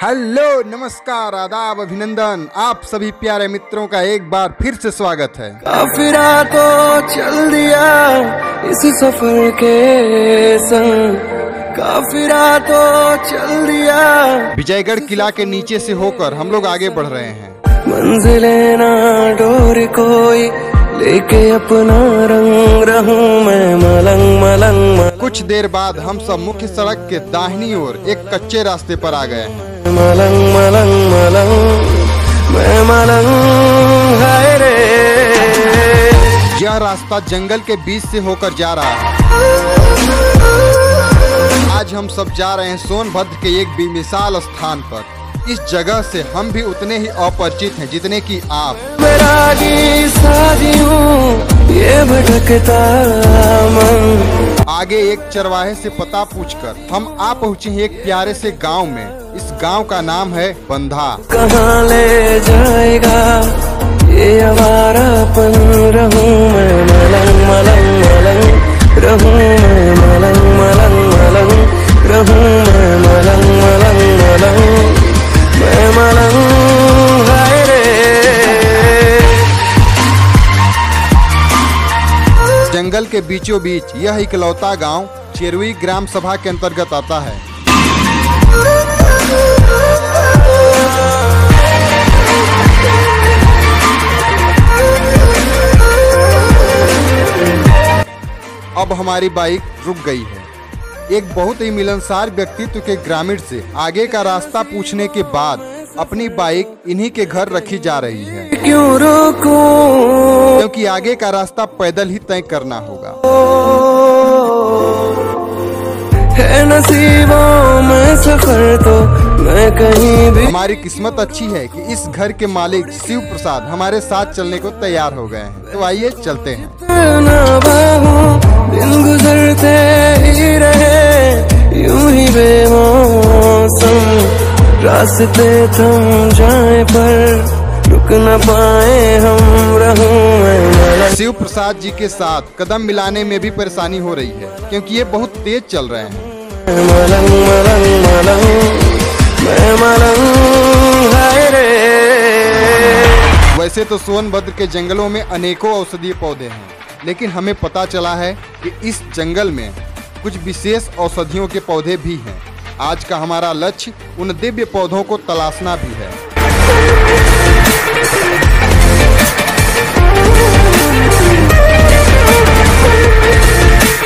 Hello, नमस्कार, आदाब, अभिनंदन। आप सभी प्यारे मित्रों का एक बार फिर से स्वागत है। काफिरा तो चल दिया इस सफर के संग, काफिरा तो चल दिया। विजयगढ़ किला के नीचे से होकर हम लोग आगे बढ़ रहे हैं। मंजिले ना डोर कोई लेके अपना रंग रहूं मैं मलंग मलंग मलंग। कुछ देर बाद हम सब मुख्य सड़क के दाहिनी ओर एक कच्चे रास्ते पर आ गए हैं। मलंग मलंग मलंग मैं मलंग है रे। यह रास्ता जंगल के बीच से होकर जा रहा है। आज हम सब जा रहे हैं सोनभद्र के एक बेमिसाल स्थान पर। इस जगह से हम भी उतने ही अपरिचित हैं जितने कि आप। ये भटकता मन। आगे एक चरवाहे से पता पूछकर हम आ पहुँचे हैं एक प्यारे से गांव में। इस गांव का नाम है बंधा। कहाँ ले जाएगा ये आवारापन, रहूं मैं मलंग मलंग मलंग, रहूं मैं मलंग मलंग मलंग, रहूं मैं मलंग मलंग मलंग, मैं मलंग है रे। जंगल के बीचों बीच यह इकलौता गांव चेरुई ग्राम सभा के अंतर्गत आता है। अब हमारी बाइक रुक गई है। एक बहुत ही मिलनसार व्यक्तित्व के ग्रामीण से आगे का रास्ता पूछने के बाद अपनी बाइक इन्हीं के घर रखी जा रही है, क्यों रोकूं? क्योंकि आगे का रास्ता पैदल ही तय करना होगा। है नसीबों में सफर तो मैं कहीं भी। हमारी किस्मत अच्छी है कि इस घर के मालिक शिव प्रसाद हमारे साथ चलने को तैयार हो गए हैं। तो आइए चलते हैं। दिन गुजरते ही रहे यूं ही बेमौसम, रास्ते थम जाए पर रुक न पाए हम, रहूं मैं। शिव प्रसाद जी के साथ कदम मिलाने में भी परेशानी हो रही है क्योंकि ये बहुत तेज चल रहे हैं। मलंग मलंग मलंग मैं मलंग है रे। वैसे तो सोनभद्र के जंगलों में अनेकों औषधीय पौधे हैं, लेकिन हमें पता चला है कि इस जंगल में कुछ विशेष औषधियों के पौधे भी हैं। आज का हमारा लक्ष्य उन दिव्य पौधों को तलाशना भी है।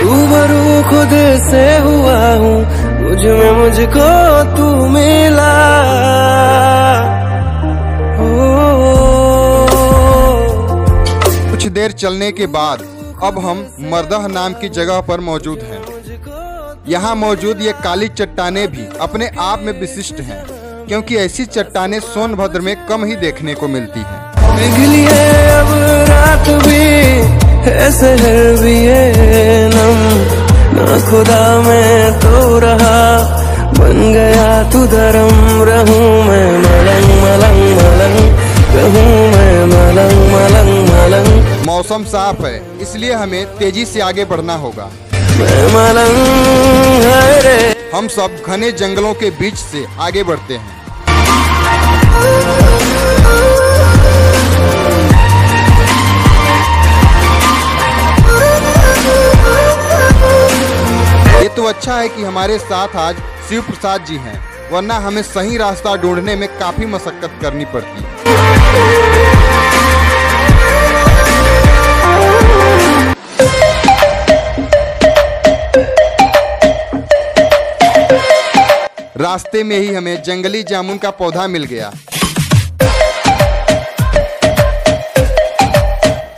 रूबरू खुद से हुआ हूँ, मुझ में मुझको तू मिला। कुछ देर चलने के बाद अब हम मरदह नाम की जगह पर मौजूद हैं। यहाँ मौजूद ये काली चट्टानें भी अपने आप में विशिष्ट हैं, क्योंकि ऐसी चट्टानें सोनभद्र में कम ही देखने को मिलती हैं। पिघली है अब रात भी, ऐसे हर भी है नम, ना खुदा में तो रहा, बन गया तू धर्म, रहूं मैं मलंग मलंग मलंग, रहूं मैं मलंग मलंग मलंग। मौसम साफ है, इसलिए हमें तेजी से आगे बढ़ना होगा। मैं मलंग है रे। हम सब घने जंगलों के बीच से आगे बढ़ते हैं। ये तो अच्छा है कि हमारे साथ आज शिव प्रसाद जी हैं, वरना हमें सही रास्ता ढूंढने में काफी मशक्कत करनी पड़ती। रास्ते में ही हमें जंगली जामुन का पौधा मिल गया।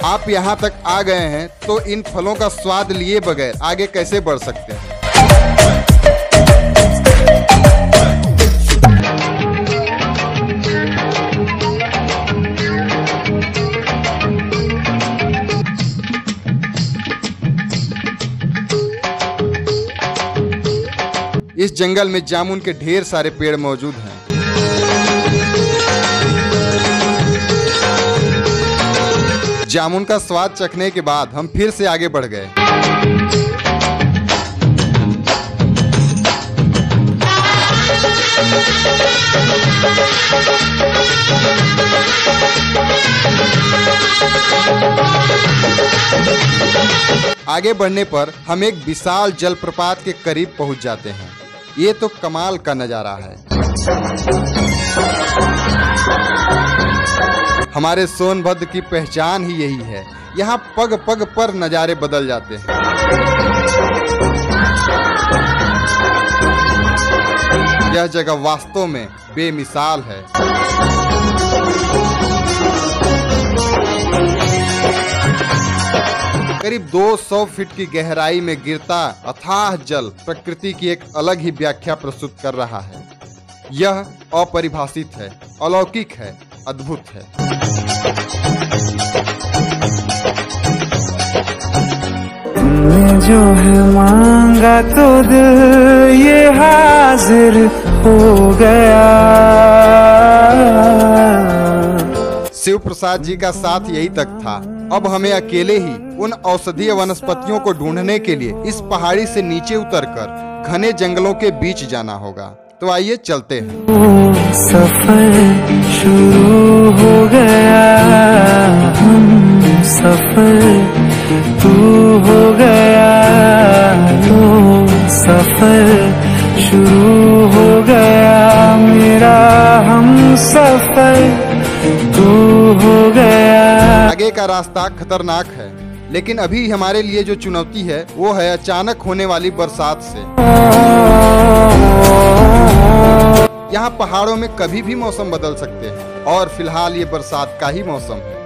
आप यहाँ तक आ गए हैं तो इन फलों का स्वाद लिए बगैर आगे कैसे बढ़ सकते हैं। इस जंगल में जामुन के ढेर सारे पेड़ मौजूद हैं। जामुन का स्वाद चखने के बाद हम फिर से आगे बढ़ गए। आगे बढ़ने पर हम एक विशाल जलप्रपात के करीब पहुंच जाते हैं। ये तो कमाल का नजारा है। हमारे सोनभद्र की पहचान ही यही है। यहाँ पग पग पर नजारे बदल जाते हैं। यह जगह वास्तव में बेमिसाल है। करीब 200 फीट की गहराई में गिरता अथाह जल प्रकृति की एक अलग ही व्याख्या प्रस्तुत कर रहा है। यह अपरिभाषित है, अलौकिक है, अद्भुत है। तुमने जो है मांगा तो दिल ये हाजिर हो गया। शिव प्रसाद जी का साथ यही तक था। अब हमें अकेले ही उन औषधीय वनस्पतियों को ढूंढने के लिए इस पहाड़ी से नीचे उतरकर घने जंगलों के बीच जाना होगा। तो आइए चलते हैं। सफर शुरू हो गया, हम सफर तू हो गया। लो सफर शुरू हो गया मेरा, हम सफर तू हो गया। आगे का रास्ता खतरनाक है, लेकिन अभी हमारे लिए जो चुनौती है वो है अचानक होने वाली बरसात से। यहाँ पहाड़ों में कभी भी मौसम बदल सकते हैं और फिलहाल ये बरसात का ही मौसम है।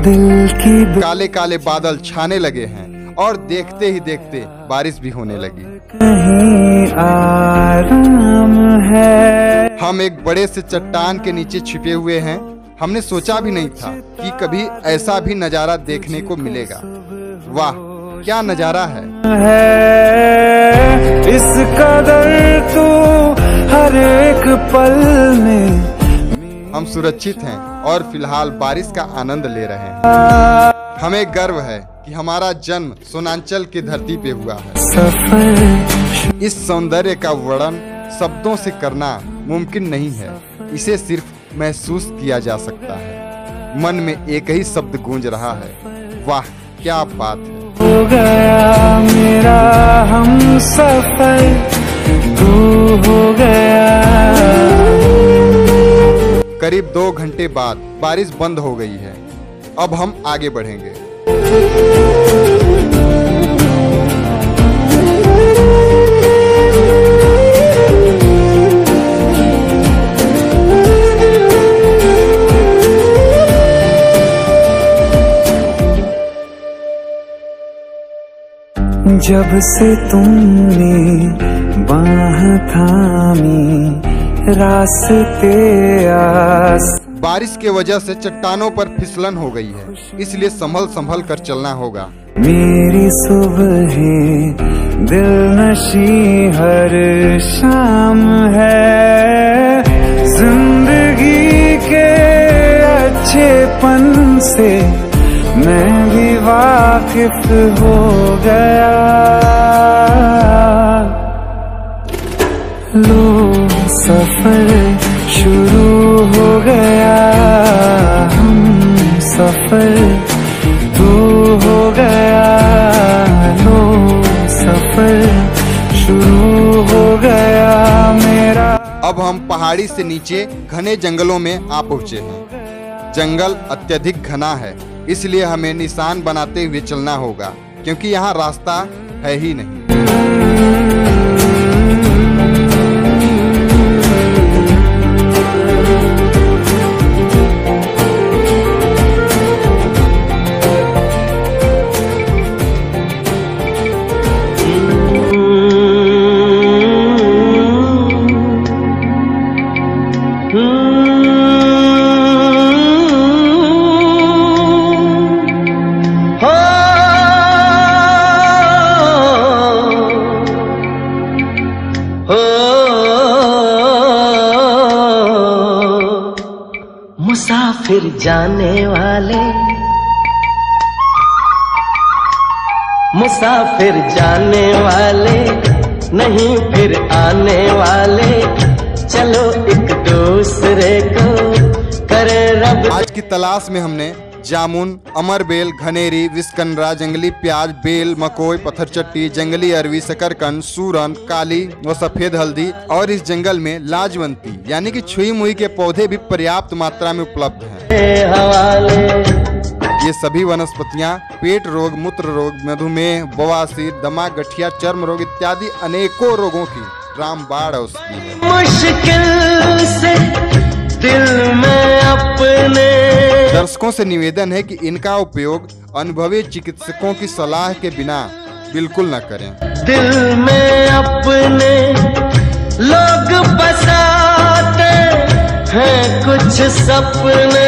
दिल की काले काले बादल छाने लगे हैं और देखते ही देखते बारिश भी होने लगी। कहीं आराम है। हम एक बड़े से चट्टान के नीचे छिपे हुए हैं। हमने सोचा भी नहीं था कि कभी ऐसा भी नजारा देखने को मिलेगा। वाह क्या नजारा है। इस कदर तू हर एक पल में। हम सुरक्षित हैं और फिलहाल बारिश का आनंद ले रहे हैं। हमें गर्व है कि हमारा जन्म सोनांचल की धरती पे हुआ है। इस सौंदर्य का वर्णन शब्दों से करना मुमकिन नहीं है। इसे सिर्फ महसूस किया जा सकता है। मन में एक ही शब्द गूंज रहा है, वाह क्या बात है। हो गया मेरा हम सफर तू हो गया। करीब 2 घंटे बाद बारिश बंद हो गई है। अब हम आगे बढ़ेंगे। जब से तुमने बाह थामी रास्ते आस। बारिश के वजह से चट्टानों पर फिसलन हो गई है, इसलिए संभल संभल कर चलना होगा। मेरी सुबह दिल नशी हर शाम है। जिंदगी के अच्छेपन से मैं भी वाकिफ हो गया। लो सफर शुरू हो गया, हम सफर तू हो गया। लो सफर शुरू हो गया मेरा। अब हम पहाड़ी से नीचे घने जंगलों में आ पहुँचे हैं। जंगल अत्यधिक घना है, इसलिए हमें निशान बनाते हुए चलना होगा, क्योंकि यहाँ रास्ता है ही नहीं। हो फिर जाने वाले, मुसाफिर जाने वाले, नहीं फिर आने वाले, चलो एक दूसरे को करे रब। आज की तलाश में हमने जामुन, अमरबेल, घनेरी, विस्कनरा, जंगली प्याज, बेल, मकोई, पत्थरचट्टी, जंगली अरवी, शकरकंद, सूरन, काली व सफेद हल्दी और इस जंगल में लाजवंती यानी कि छुई मुई के पौधे भी पर्याप्त मात्रा में उपलब्ध हैं। ये सभी वनस्पतियां पेट रोग, मूत्र रोग, मधुमेह, बवासीर, दमा, गठिया, चर्म रोग इत्यादि अनेकों रोगों की रामबाण औषधि है। मुश्किल से दिल में अपने दर्शकों से निवेदन है कि इनका उपयोग अनुभवी चिकित्सकों की सलाह के बिना बिल्कुल न करें। दिल में अपने लोग बसाते हैं कुछ सपने,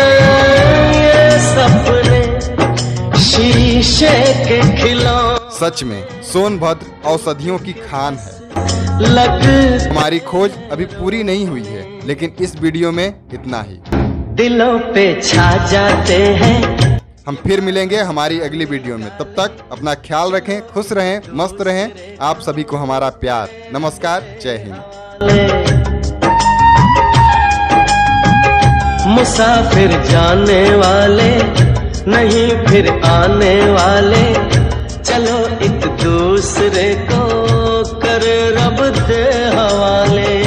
ये सपने शीशे के खिलौने। सच में सोनभद्र औषधियों की खान है। हमारी खोज अभी पूरी नहीं हुई है, लेकिन इस वीडियो में इतना ही। दिलों पे छा जाते हैं। हम फिर मिलेंगे हमारी अगली वीडियो में। तब तक अपना ख्याल रखें, खुश रहें, मस्त रहें। आप सभी को हमारा प्यार। नमस्कार, जय हिंद। मुसाफिर जाने वाले, नहीं फिर आने वाले, चलो एक दूसरे को कर रब दे हवाले।